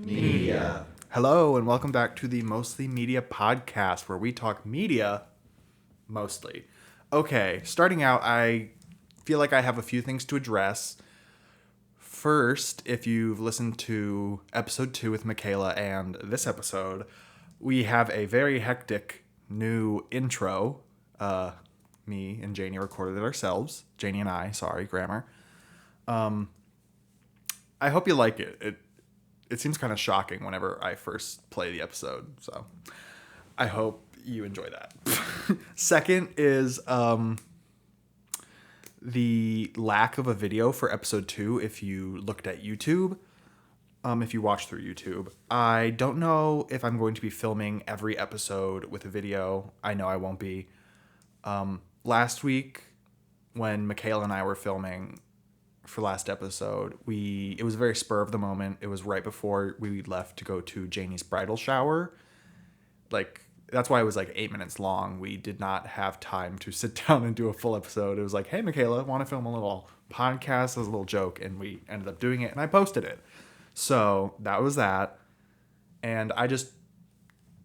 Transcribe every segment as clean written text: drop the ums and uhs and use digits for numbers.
Media. Hello, and welcome back to the Mostly Media podcast, where we talk media mostly. Okay, starting out, I feel like I have a few things to address. First, if you've listened to episode 2 with Michaela and this episode, we have a very hectic new intro. Me and Janie recorded it ourselves. Janie and I, sorry, grammar. I hope you like it. It seems kind of shocking whenever I first play the episode, so I hope you enjoy that. Second is the lack of a video for episode 2 if you looked at YouTube, if you watched through YouTube. I don't know if I'm going to be filming every episode with a video. I know I won't be. Last week, when Michaela and I were filming for last episode, it was a very spur of the moment. It was right before we left to go to Janie's bridal shower. That's why it was 8 minutes long. We did not have time to sit down and do a full episode. It was like, hey, Michaela, want to film a little podcast as a little joke? And we ended up doing it, and I posted it. So that was that. And I just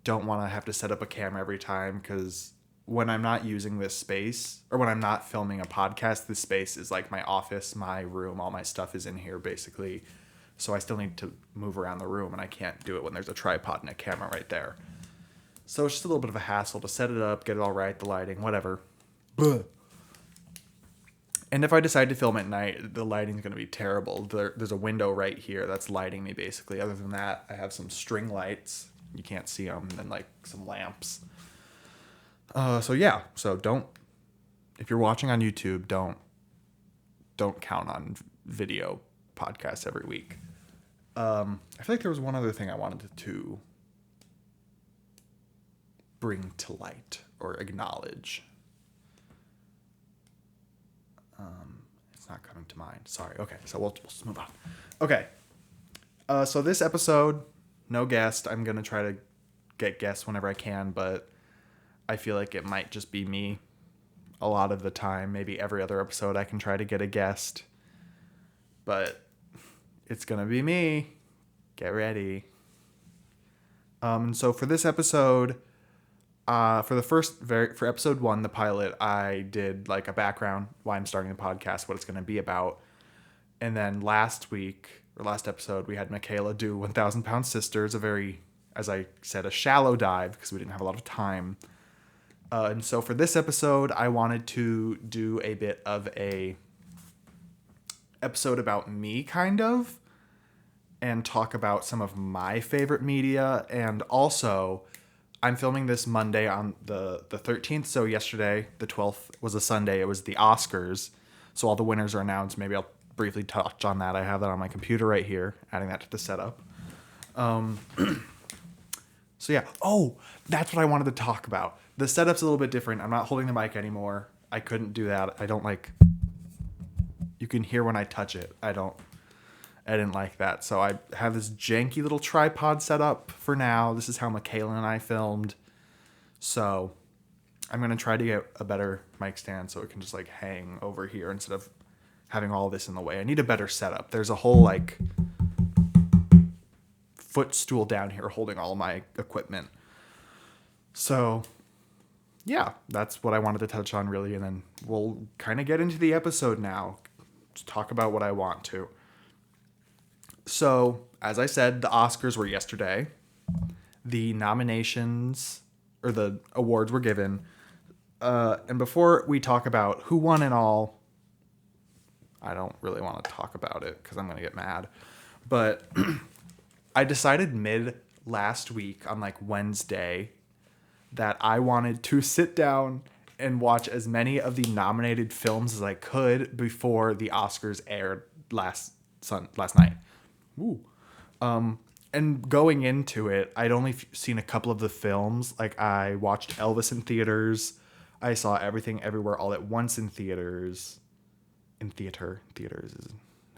don't want to have to set up a camera every time, because when I'm not using this space, or when I'm not filming a podcast, this space is like my office, my room, all my stuff is in here basically. So I still need to move around the room, and I can't do it when there's a tripod and a camera right there. So it's just a little bit of a hassle to set it up, get it all right, the lighting, whatever. Blah. And if I decide to film at night, the lighting's going to be terrible. There's a window right here that's lighting me basically. Other than that, I have some string lights. You can't see them, and then some lamps. So don't, if you're watching on YouTube, don't count on video podcasts every week. I feel like there was one other thing I wanted to bring to light or acknowledge. It's not coming to mind. Sorry. Okay, so we'll just move on. Okay. So this episode, no guest. I'm going to try to get guests whenever I can, but I feel like it might just be me a lot of the time. Maybe every other episode I can try to get a guest. But it's going to be me. Get ready. So for this episode, for episode 1, the pilot, I did a background, why I'm starting the podcast, what it's going to be about. And then last episode, we had Michaela do 1,000 Pound Sisters, a very, as I said, a shallow dive because we didn't have a lot of time. And so for this episode, I wanted to do a bit of a episode about me, kind of, and talk about some of my favorite media. And also, I'm filming this Monday on the 13th. So yesterday, the 12th, was a Sunday. It was the Oscars. So all the winners are announced. Maybe I'll briefly touch on that. I have that on my computer right here, adding that to the setup. So yeah. Oh, that's what I wanted to talk about. The setup's a little bit different. I'm not holding the mic anymore. I couldn't do that. I don't you can hear when I touch it. I didn't like that. So I have this janky little tripod set up for now. This is how Michaela and I filmed. So I'm going to try to get a better mic stand so it can just hang over here instead of having all this in the way. I need a better setup. There's a whole footstool down here holding all my equipment. So yeah, that's what I wanted to touch on really. And then we'll kind of get into the episode now. Just talk about what I want to. So, as I said, the Oscars were yesterday. The nominations, or the awards, were given. And before we talk about who won and all, I don't really want to talk about it because I'm going to get mad. But I decided mid last week on Wednesday that I wanted to sit down and watch as many of the nominated films as I could before the Oscars aired last night. Ooh. And going into it, I'd only seen a couple of the films. I watched Elvis in theaters. I saw Everything Everywhere All at Once in theaters. Theaters is,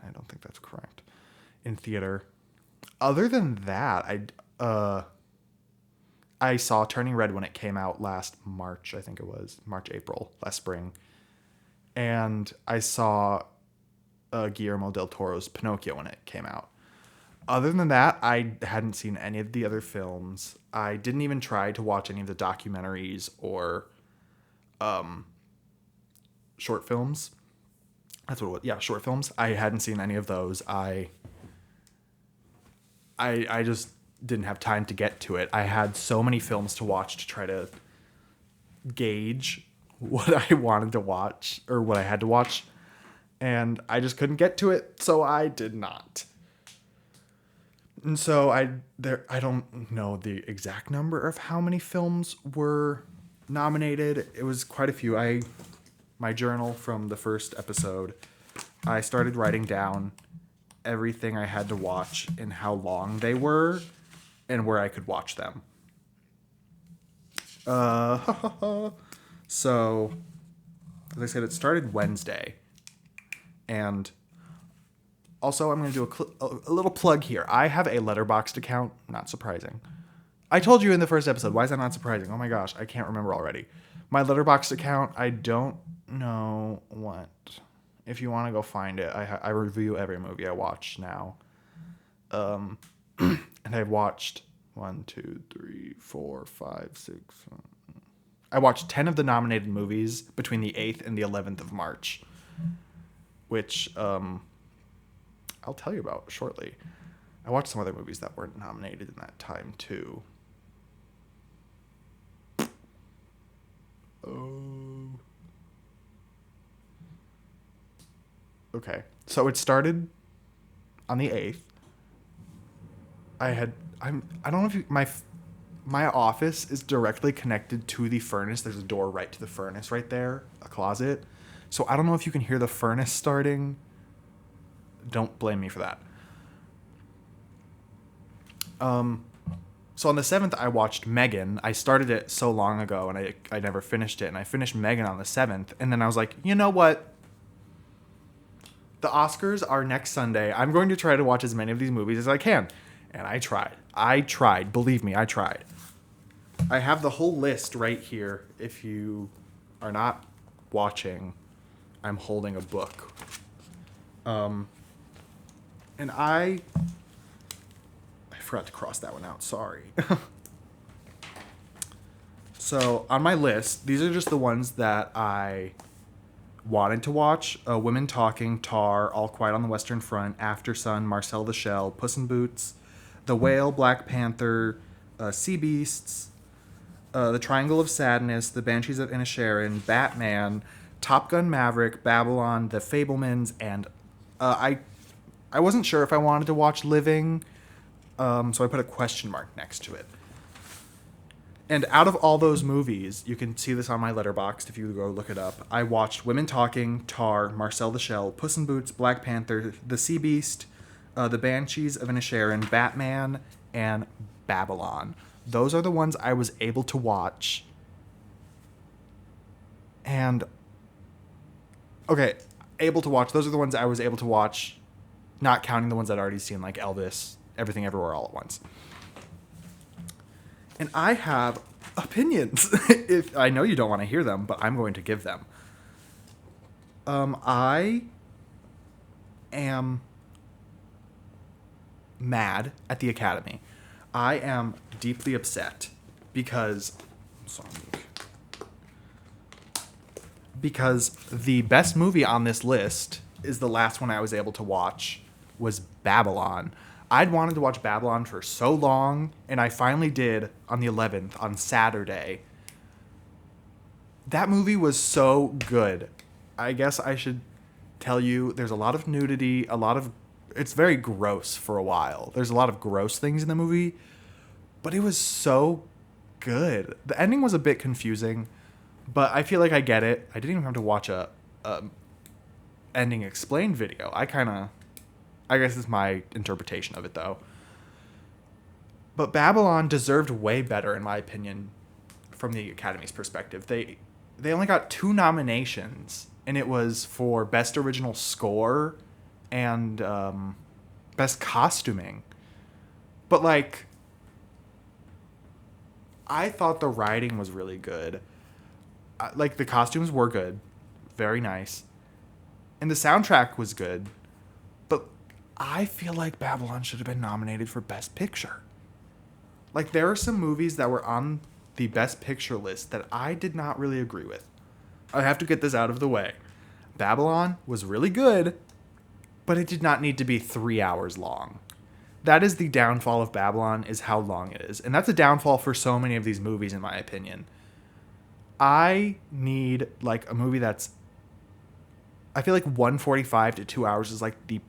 I don't think that's correct. In theater. Other than that, I saw Turning Red when it came out last March. I think it was March, April, last spring. And I saw Guillermo del Toro's Pinocchio when it came out. Other than that, I hadn't seen any of the other films. I didn't even try to watch any of the documentaries or short films. That's what it was. Yeah, short films. I hadn't seen any of those. I just didn't have time to get to it. I had so many films to watch to try to gauge what I wanted to watch or what I had to watch, and I just couldn't get to it, so I did not. And so I don't know the exact number of how many films were nominated. It was quite a few. My journal from the first episode, I started writing down everything I had to watch and how long they were and where I could watch them. So, as I said, it started Wednesday. And also, I'm going to do a little plug here. I have a Letterboxd account. Not surprising. I told you in the first episode. Why is that not surprising? Oh my gosh, I can't remember already. My Letterboxd account, I don't know what. If you want to go find it, I review every movie I watch now. And I've watched 1, 2, 3, 4, 5, 6. I watched 10 of the nominated movies between the 8th and the 11th of March, which I'll tell you about shortly. I watched some other movies that weren't nominated in that time too. Oh. Okay. So it started on the 8th. I don't know if my office is directly connected to the furnace. There's a door right to the furnace right there, a closet. So I don't know if you can hear the furnace starting. Don't blame me for that. So on the 7th, I watched Megan. I started it so long ago, and I never finished it. And I finished Megan on the 7th. And then I was like, you know what? The Oscars are next Sunday. I'm going to try to watch as many of these movies as I can. And I tried. Believe me, I tried. I have the whole list right here. If you are not watching, I'm holding a book. And I forgot to cross that one out. Sorry. So on my list, these are just the ones that I wanted to watch. Women Talking, Tar, All Quiet on the Western Front, After Sun, Marcel the Shell, Puss in Boots, The Whale, Black Panther, Sea Beasts, The Triangle of Sadness, The Banshees of Inisherin, Batman, Top Gun Maverick, Babylon, The Fabelmans, and I wasn't sure if I wanted to watch Living, so I put a question mark next to it. And out of all those movies, you can see this on my Letterboxd if you go look it up. I watched Women Talking, Tar, Marcel the Shell, Puss in Boots, Black Panther, The Sea Beast, The Banshees of Inisherin, Batman, and Babylon. Those are the ones I was able to watch. And, okay, able to watch. Those are the ones I was able to watch, not counting the ones I'd already seen, like Elvis, Everything Everywhere All at Once. And I have opinions. If I know you don't want to hear them, but I'm going to give them. I am mad at the Academy. I am deeply upset because the best movie on this list is the last one I was able to watch was Babylon. I'd wanted to watch Babylon for so long, and I finally did on the 11th, on Saturday. That movie was so good. I guess I should tell you, there's a lot of nudity, it's very gross for a while. There's a lot of gross things in the movie, but it was so good. The ending was a bit confusing, but I feel like I get it. I didn't even have to watch a ending explained video. I guess it's my interpretation of it, though. But Babylon deserved way better, in my opinion, from the Academy's perspective. They only got 2 nominations, and it was for Best Original Score and Best Costuming. But, like, I thought the writing was really good. Like, the costumes were good, very nice, and the soundtrack was good. But I feel like Babylon should have been nominated for Best Picture. Like, there are some movies that were on the Best Picture list that I did not really agree with. I have to get this out of the way. Babylon was really good, but it did not need to be 3 hours long. That is the downfall of Babylon, is how long it is. And that's a downfall for so many of these movies, in my opinion. I need, like, a movie that's... I feel like 145 to 2 hours is, like, the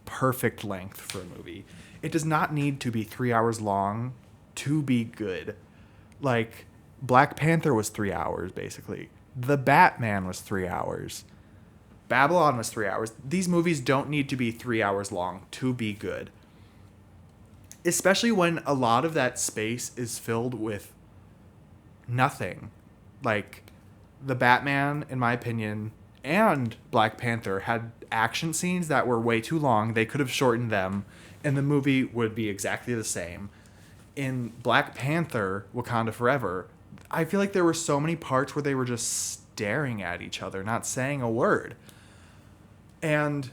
perfect length for a movie. It does not need to be 3 hours long to be good. Like, Black Panther was 3 hours, basically. The Batman was 3 hours. Babylon was 3 hours. These movies don't need to be 3 hours long to be good. Especially when a lot of that space is filled with nothing. Like, the Batman, in my opinion, and Black Panther had action scenes that were way too long. They could have shortened them, and the movie would be exactly the same. In Black Panther, Wakanda Forever, I feel like there were so many parts where they were just staring at each other, not saying a word. And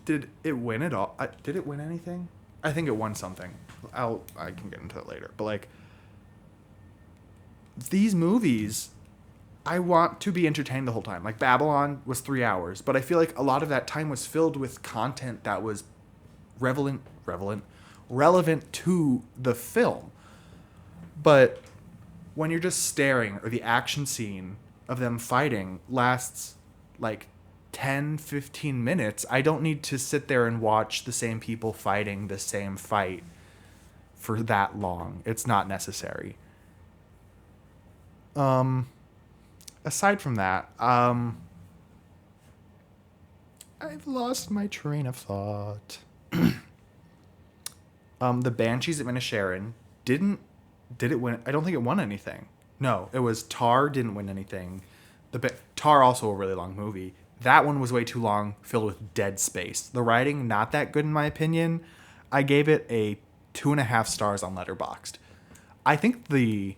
did it win it all? Did it win anything? I think it won something. I can get into it later. But, like, these movies, I want to be entertained the whole time. Like, Babylon was 3 hours, but I feel like a lot of that time was filled with content that was relevant to the film. But when you're just staring, or the action scene of them fighting lasts like 10, 15 minutes, I don't need to sit there and watch the same people fighting the same fight for that long. It's not necessary. Aside from that, I've lost my train of thought. The Banshees of Inisherin did it win? I don't think it won anything. No, it was Tar didn't win anything. Tar, also a really long movie. That one was way too long, filled with dead space. The writing, not that good in my opinion. I gave it a 2.5 stars on Letterboxd. I think the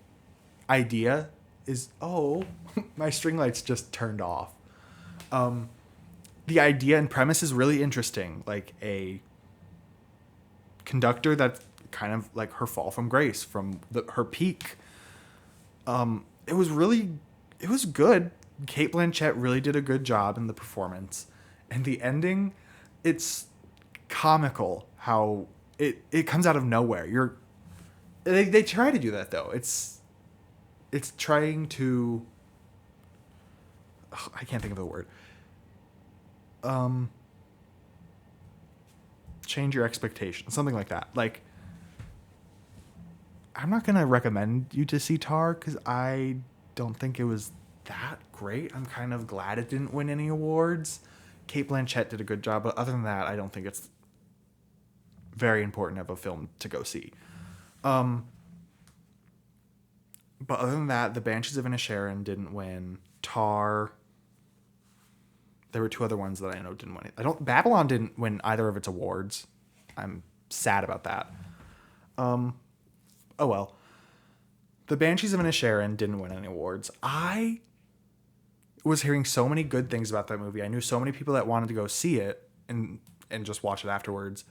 idea is... Oh, my string lights just turned off. The idea and premise is really interesting. Like, a conductor that's kind of like her fall from grace, from her peak. It was good. Cate Blanchett really did a good job in the performance. And the ending, it's comical how it comes out of nowhere. They try to do that, though. It's trying to... I can't think of the word. Change your expectations. Something like that. Like, I'm not going to recommend you to see Tar because I don't think it was that great. I'm kind of glad it didn't win any awards. Cate Blanchett did a good job, but other than that, I don't think it's very important of a film to go see. But other than that, The Banshees of Inisherin didn't win. Tar... There were two other ones that I know didn't win. Babylon didn't win either of its awards. I'm sad about that. Oh well. The Banshees of Inisherin didn't win any awards. I was hearing so many good things about that movie. I knew so many people that wanted to go see it and just watch it afterwards.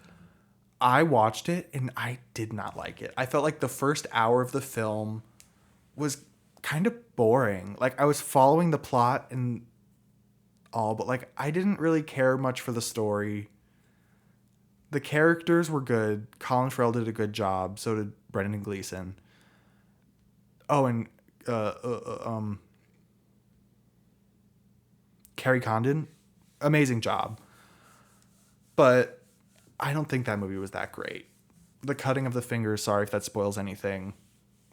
I watched it and I did not like it. I felt like the first hour of the film was kind of boring. Like, I was following the plot and all, but, like, I didn't really care much for the story. The characters were good. Colin Farrell did a good job. So did Brendan Gleeson. Oh, and Carrie Condon, amazing job. But I don't think that movie was that great. The cutting of the fingers, sorry if that spoils anything,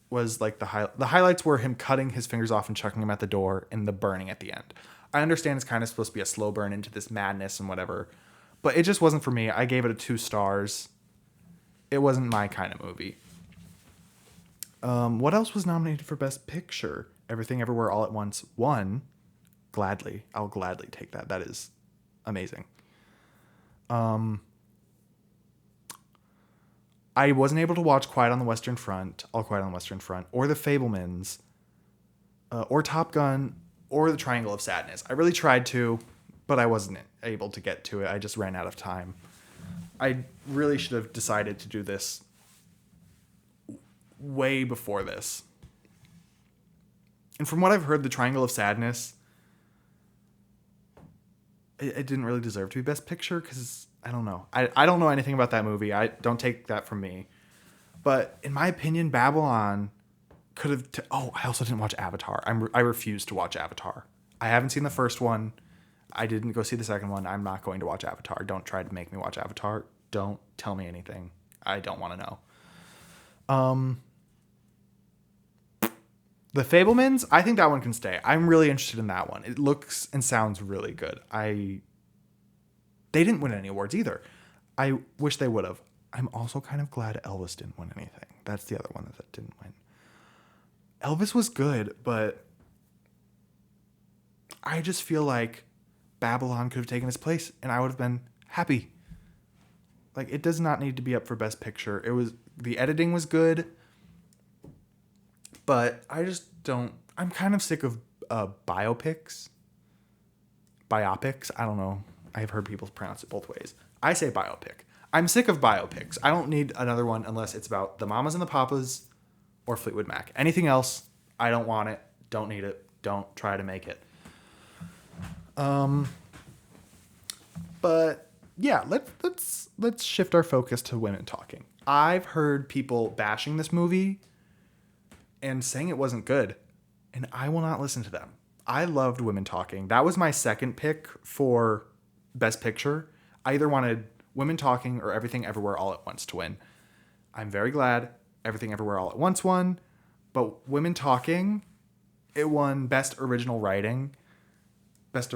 was like the highlights were him cutting his fingers off and chucking them at the door, and the burning at the end. I understand it's kind of supposed to be a slow burn into this madness and whatever, but it just wasn't for me. I gave it a 2 stars. It wasn't my kind of movie. What else was nominated for Best Picture? Everything Everywhere All at Once won. Gladly. I'll gladly take that. That is amazing. I I wasn't able to watch Quiet on the Western Front, All Quiet on the Western Front, or The Fablemans, or Top Gun, or The Triangle of Sadness. I really tried to, but I wasn't able to get to it. I just ran out of time. I really should have decided to do this way before this. And from what I've heard, The Triangle of Sadness, it didn't really deserve to be Best Picture because, I don't know. I don't know anything about that movie. Don't take that from me. But in my opinion, Babylon could have... I also didn't watch Avatar. I refuse to watch Avatar. I haven't seen the first one. I didn't go see the second one. I'm not going to watch Avatar. Don't try to make me watch Avatar. Don't tell me anything. I don't want to know. The Fablemans, I think that one can stay. I'm really interested in that one. It looks and sounds really good. They didn't win any awards either. I wish they would have. I'm also kind of glad Elvis didn't win anything. That's the other one that didn't win. Elvis was good, but I just feel like Babylon could have taken his place and I would have been happy. Like, it does not need to be up for Best Picture. The editing was good, but I just don't... I'm kind of sick of biopics. Biopics? I don't know. I've heard people pronounce it both ways. I say biopic. I'm sick of biopics. I don't need another one unless it's about the Mamas and the Papas or Fleetwood Mac. Anything else, I don't want it. Don't need it. Don't try to make it. But yeah, let's shift our focus to women talking. I've heard people bashing this movie and saying it wasn't good, and I will not listen to them. I loved Women Talking. That was my second pick for Best Picture. I either wanted Women Talking or Everything Everywhere All at Once to win. I'm very glad Everything Everywhere All at Once won, but Women Talking, it won Best Original Writing, Best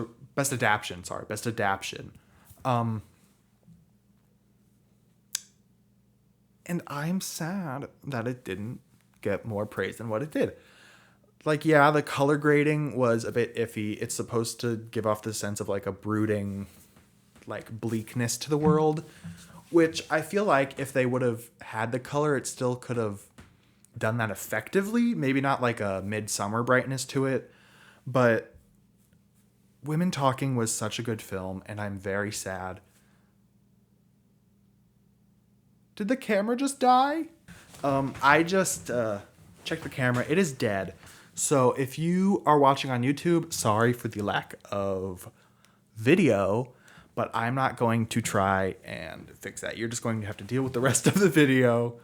Adaption. And I'm sad that it didn't get more praise than what it did. Like, yeah, the color grading was a bit iffy. It's supposed to give off the sense of like a brooding, like bleakness to the world, which I feel like if they would have had the color, it still could have done that effectively. Maybe not like a midsummer brightness to it, but Women Talking was such a good film, and I'm very sad. Did the camera just die? I just checked the camera. It is dead. So if you are watching on YouTube, sorry for the lack of video, but I'm not going to try and fix that. You're just going to have to deal with the rest of the video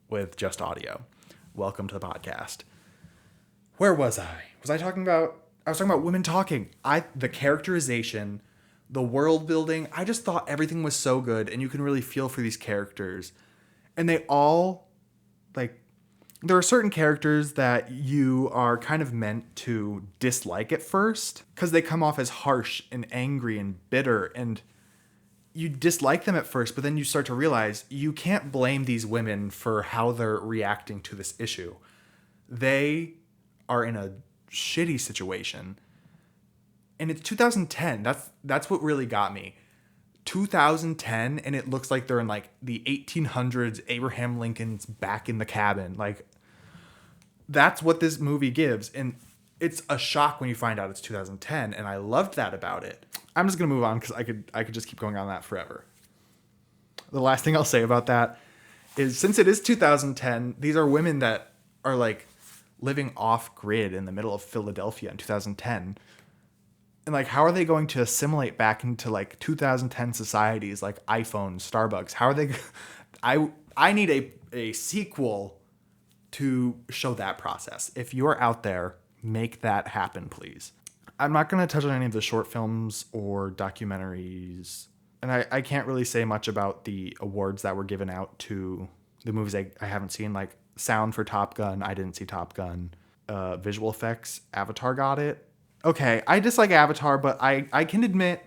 with just audio. Welcome to the podcast. Where was I? I was talking about Women Talking. The characterization, the world building, I just thought everything was so good, and you can really feel for these characters. And they all, like, there are certain characters that you are kind of meant to dislike at first because they come off as harsh and angry and bitter, and you dislike them at first, but then you start to realize you can't blame these women for how they're reacting to this issue. They are in a shitty situation. And it's 2010. That's what really got me. 2010, and it looks like they're in like the 1800s. Abraham Lincoln's back in the cabin. Like, that's what this movie gives, and it's a shock when you find out it's 2010. And I loved that about it. I'm just gonna move on because I could just keep going on that forever. The last thing I'll say about that is, since it is 2010, these are women that are like living off grid in the middle of Philadelphia in 2010. And like, how are they going to assimilate back into like 2010 societies, like iPhone, Starbucks? How are they? I need a sequel to show that process. If you're out there, make that happen, please. I'm not going to touch on any of the short films or documentaries. And I can't really say much about the awards that were given out to the movies I haven't seen, like sound for Top Gun. I didn't see Top Gun. Visual effects, Avatar got it. Okay, I dislike Avatar, but I can admit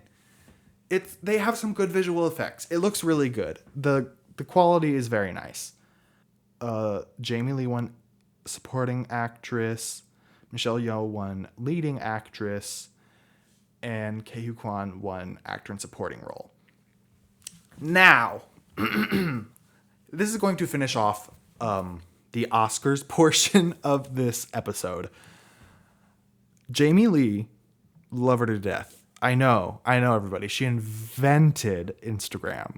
they have some good visual effects. It looks really good. The quality is very nice. Jamie Lee won supporting actress. Michelle Yeoh won leading actress. And Ke Kwan won actor in supporting role. Now, this is going to finish off the Oscars portion of this episode. Jamie Lee, love her to death. I know, everybody. She invented Instagram.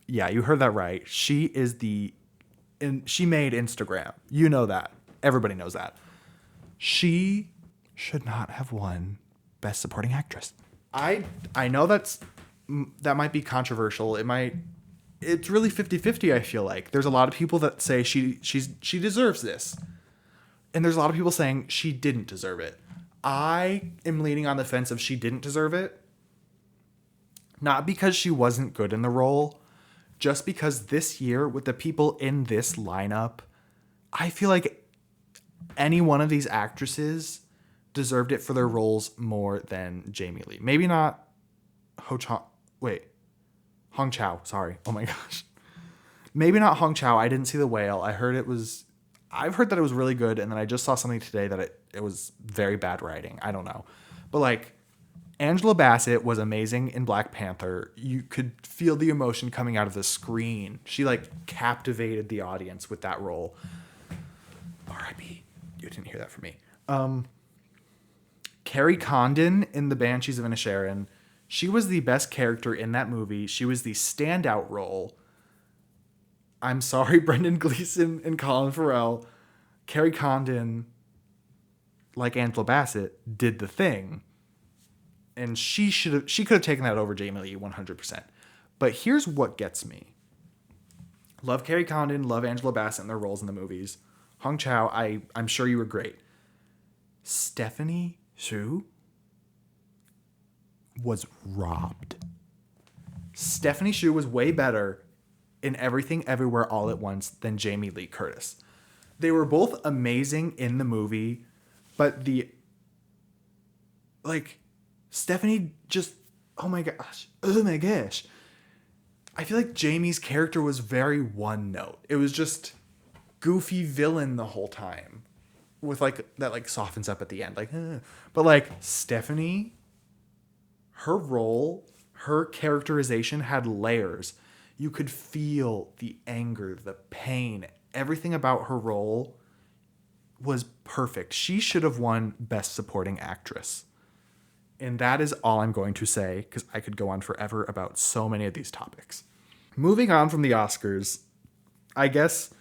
Yeah, you heard that right. She made Instagram. You know that. Everybody knows that. She should not have won Best Supporting Actress. I know that might be controversial. It's really 50-50, I feel like. There's a lot of people that say she deserves this. And there's a lot of people saying she didn't deserve it. I am leaning on the fence of she didn't deserve it. Not because she wasn't good in the role, just because this year with the people in this lineup, I feel like any one of these actresses deserved it for their roles more than Jamie Lee. Maybe not Hong Chow, sorry. Oh my gosh. Maybe not Hong Chow. I didn't see The Whale. I've heard that it was really good, and then I just saw something today that it was very bad writing. I don't know. But like Angela Bassett was amazing in Black Panther. You could feel the emotion coming out of the screen. She like captivated the audience with that role. R.I.P. You didn't hear that from me. Carrie Condon in The Banshees of Inisherin. She was the best character in that movie. She was the standout role. I'm sorry, Brendan Gleeson and Colin Farrell. Carrie Condon, like Angela Bassett, did the thing. And she could have taken that over Jamie Lee 100%. But here's what gets me. Love Carrie Condon, love Angela Bassett and their roles in the movies. Hong Chow, I'm sure you were great. Stephanie Hsu was robbed. Stephanie Hsu was way better in Everything Everywhere All at Once than Jamie Lee Curtis. They were both amazing in the movie, but Stephanie just, oh my gosh. I feel like Jamie's character was very one note. It was just goofy villain the whole time with that softens up at the end. But Stephanie, her role, her characterization had layers. You could feel the anger, the pain, everything about her role was perfect. She should have won Best Supporting Actress. And that is all I'm going to say, because I could go on forever about so many of these topics. Moving on from the Oscars, I guess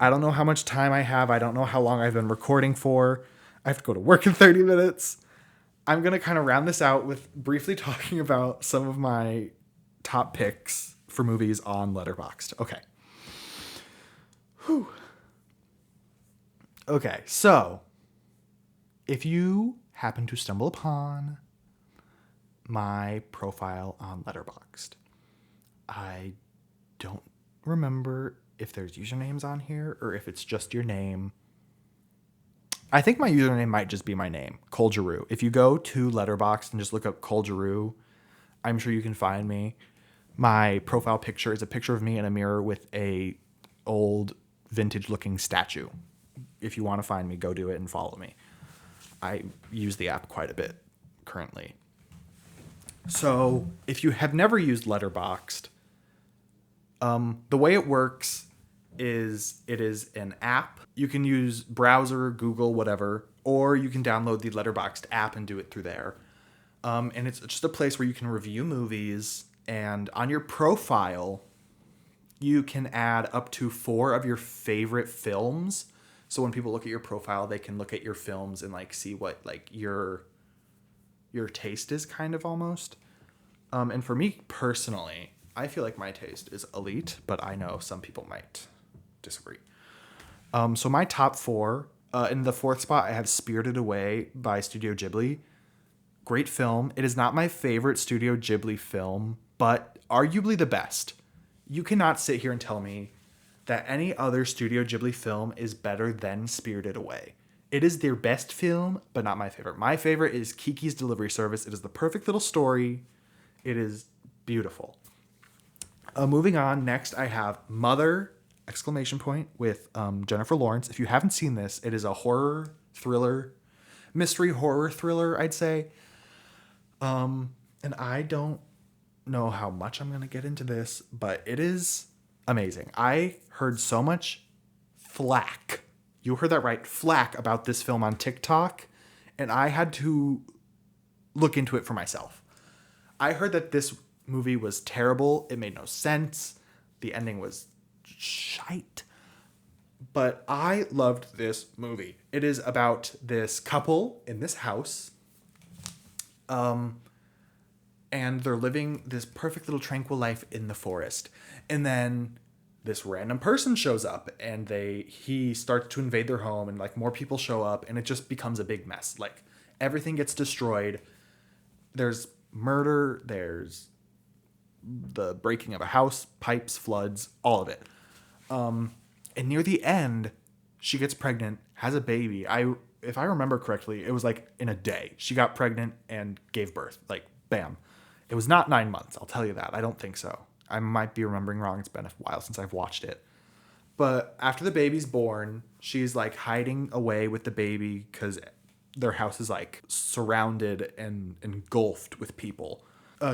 I don't know how much time I have. I don't know how long I've been recording for. I have to go to work in 30 minutes. I'm going to kind of round this out with briefly talking about some of my top picks for movies on Letterboxd. Okay. Whew. Okay, so if you happen to stumble upon my profile on Letterboxd, I don't remember if there's usernames on here or if it's just your name. I think my username might just be my name, Cole Giroux. If you go to Letterboxd and just look up Cole Giroux, I'm sure you can find me. My profile picture is a picture of me in a mirror with a old vintage-looking statue. If you want to find me, go do it and follow me. I use the app quite a bit currently. So if you have never used Letterboxd, the way it works is it is an app. You can use browser, Google, whatever, or you can download the Letterboxd app and do it through there. And it's just a place where you can review movies, and on your profile, you can add up to 4 of your favorite films. So when people look at your profile, they can look at your films and see what your taste is, kind of almost. And for me personally, I feel like my taste is elite, but I know some people might disagree. So my top 4, in the 4th spot, I have Spirited Away by Studio Ghibli. Great film. It is not my favorite Studio Ghibli film, but arguably the best. You cannot sit here and tell me that any other Studio Ghibli film is better than Spirited Away. It is their best film, but not my favorite. My favorite is Kiki's Delivery Service. It is the perfect little story. It is beautiful. Moving on, next I have Mother, ! With Jennifer Lawrence. If you haven't seen this, it is a horror thriller, mystery horror thriller, I'd say. And I don't know how much I'm going to get into this, but it is amazing. I heard so much flack. You heard that right, flack about this film on TikTok, and I had to look into it for myself. I heard that this movie was terrible. It made no sense. The ending was shite. But I loved this movie. It is about this couple in this house. And they're living this perfect little tranquil life in the forest. And then this random person shows up and he starts to invade their home, and like more people show up, and it just becomes a big mess. Like everything gets destroyed. There's murder, there's the breaking of a house, pipes, floods, all of it. And near the end, she gets pregnant, has a baby. If I remember correctly, it was like in a day. She got pregnant and gave birth. Like, bam. It was not 9 months, I'll tell you that. I don't think so. I might be remembering wrong. It's been a while since I've watched it. But after the baby's born, she's like hiding away with the baby because their house is like surrounded and engulfed with people.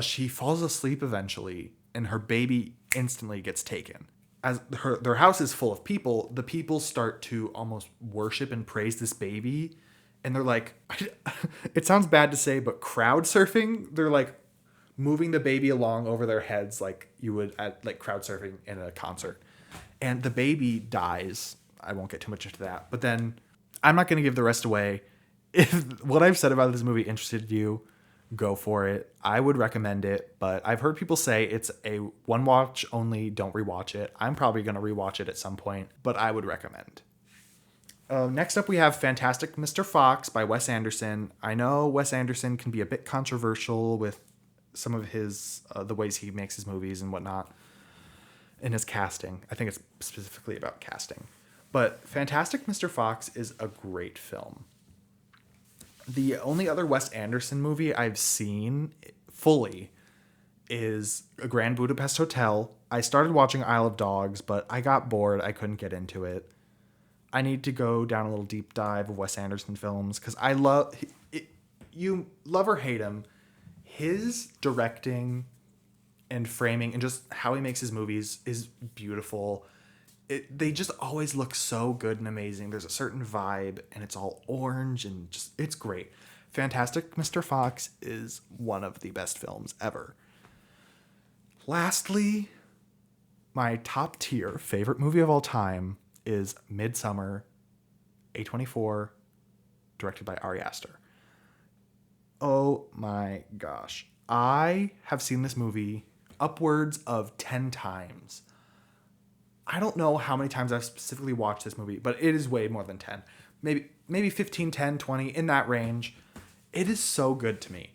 She falls asleep eventually, and her baby instantly gets taken. As their house is full of people, the people start to almost worship and praise this baby. And they're like, it sounds bad to say, but crowd surfing. They're like moving the baby along over their heads like you would at like crowd surfing in a concert. And the baby dies. I won't get too much into that. But then I'm not going to give the rest away. If what I've said about this movie interested you, go for it. I would recommend it, but I've heard people say it's a one watch only, don't rewatch it. I'm probably going to rewatch it at some point, but I would recommend. Next up, we have Fantastic Mr. Fox by Wes Anderson. I know Wes Anderson can be a bit controversial with some of his the ways he makes his movies and whatnot in his casting. I think it's specifically about casting. But Fantastic Mr. Fox is a great film. The only other Wes Anderson movie I've seen fully is A Grand Budapest Hotel. I started watching Isle of Dogs, but I got bored. I couldn't get into it. I need to go down a little deep dive of Wes Anderson films because I love it. You love or hate him, his directing and framing and just how he makes his movies is beautiful. They just always look so good and amazing. There's a certain vibe, and it's all orange, and just it's great. Fantastic Mr. Fox is one of the best films ever. Lastly, my top tier favorite movie of all time is Midsummer, A24, directed by Ari Aster. Oh my gosh. I have seen this movie upwards of 10 times. I don't know how many times I've specifically watched this movie, but it is way more than 10. Maybe 15, 10, 20, in that range. It is so good to me.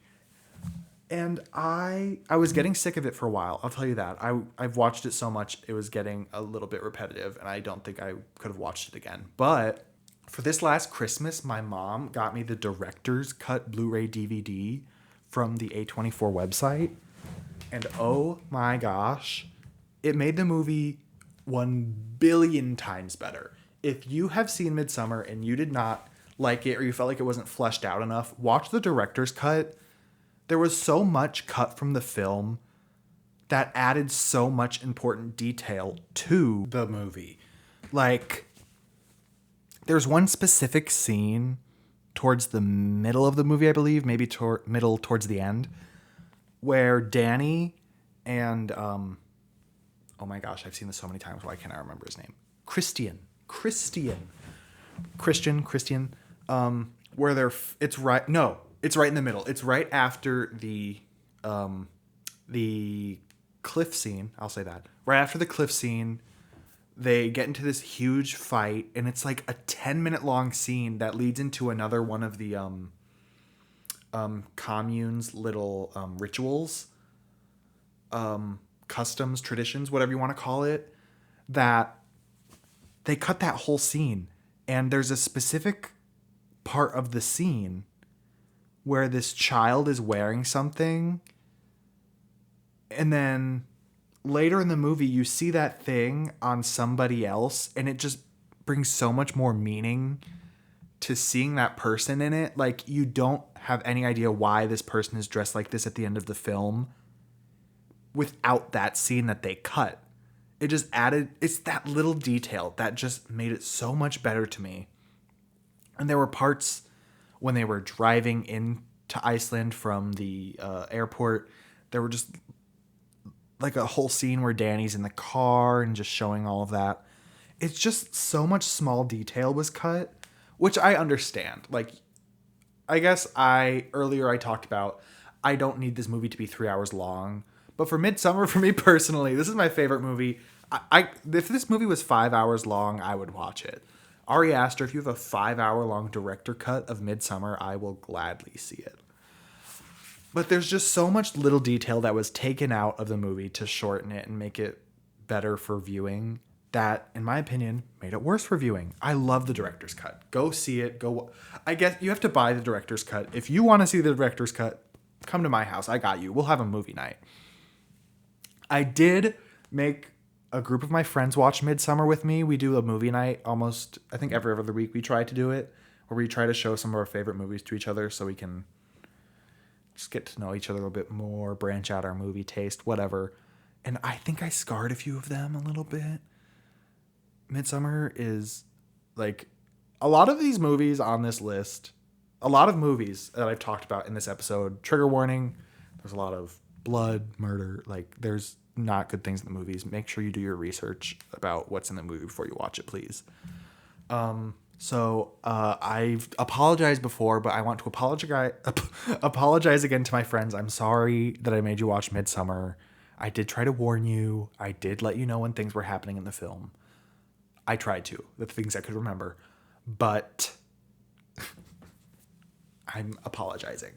And I was getting sick of it for a while. I'll tell you that. I've watched it so much, it was getting a little bit repetitive, and I don't think I could have watched it again. But for this last Christmas, my mom got me the director's cut Blu-ray DVD from the A24 website. And oh my gosh, it made the movie 1 billion times better. If you have seen Midsummer and you did not like it, or you felt like it wasn't fleshed out enough, watch the director's cut. There was so much cut from the film that added so much important detail to the movie. Like, there's one specific scene towards the middle of the movie, I believe, maybe middle towards the end, where Danny and oh my gosh, I've seen this so many times. Why can't I remember his name? Christian. Where it's right in the middle. It's right after the cliff scene. I'll say that. Right after the cliff scene, they get into this huge fight, and it's like a 10-minute long scene that leads into another one of the commune's little rituals, customs, traditions, whatever you want to call it, that they cut that whole scene. And there's a specific part of the scene where this child is wearing something, and then later in the movie you see that thing on somebody else, and it just brings so much more meaning to seeing that person in it. Like, you don't have any idea why this person is dressed like this at the end of the film without that scene that they cut. it just added, it's that little detail that just made it so much better to me. And there were parts when they were driving into Iceland from the airport, there were just like a whole scene where Danny's in the car and just showing all of that. It's just so much small detail was cut, which I understand. Like, I guess earlier I talked about, I don't need this movie to be 3 hours long. But for Midsummer, for me personally, this is my favorite movie. If this movie was 5 hours long, I would watch it. Ari Aster, if you have a 5 hour long director cut of Midsummer, I will gladly see it. But there's just so much little detail that was taken out of the movie to shorten it and make it better for viewing that, in my opinion, made it worse for viewing. I love the director's cut. Go see it. I guess you have to buy the director's cut. If you want to see the director's cut, come to my house. I got you. We'll have a movie night. I did make a group of my friends watch Midsummer with me. We do a movie night almost, I think every other week we try to do it, where we try to show some of our favorite movies to each other so we can just get to know each other a little bit more, branch out our movie taste, whatever. And I think I scarred a few of them a little bit. Midsummer is like a lot of these movies on this list, a lot of movies that I've talked about in this episode, trigger warning, there's a lot of blood, murder, like there's not good things in the movies. Make sure you do your research about what's in the movie before you watch it, please. So I've apologized before, but I want to apologize again to my friends. I'm sorry that I made you watch Midsummer. I did try to warn you. I did let you know when things were happening in the film. I tried to, the things I could remember, but I'm apologizing.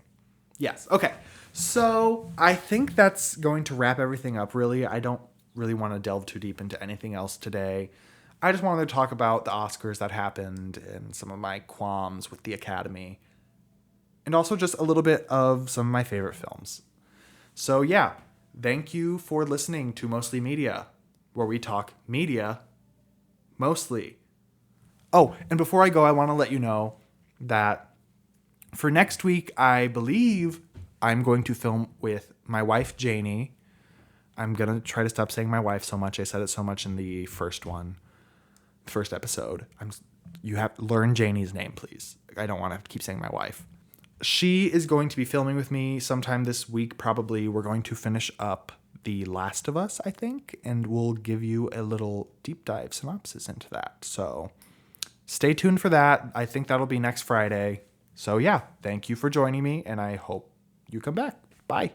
Yes. Okay. So I think that's going to wrap everything up, really. I don't really want to delve too deep into anything else today. I just wanted to talk about the Oscars that happened and some of my qualms with the Academy. And also just a little bit of some of my favorite films. So yeah, thank you for listening to Mostly Media, where we talk media mostly. Oh, and before I go, I want to let you know that for next week, I believe I'm going to film with my wife, Janie. I'm going to try to stop saying my wife so much. I said it so much in the first episode. You have to learn Janie's name, please. I don't want to keep saying my wife. She is going to be filming with me sometime this week, probably. We're going to finish up The Last of Us, I think, and we'll give you a little deep dive synopsis into that. So stay tuned for that. I think that'll be next Friday. So yeah, thank you for joining me, and I hope you come back. Bye.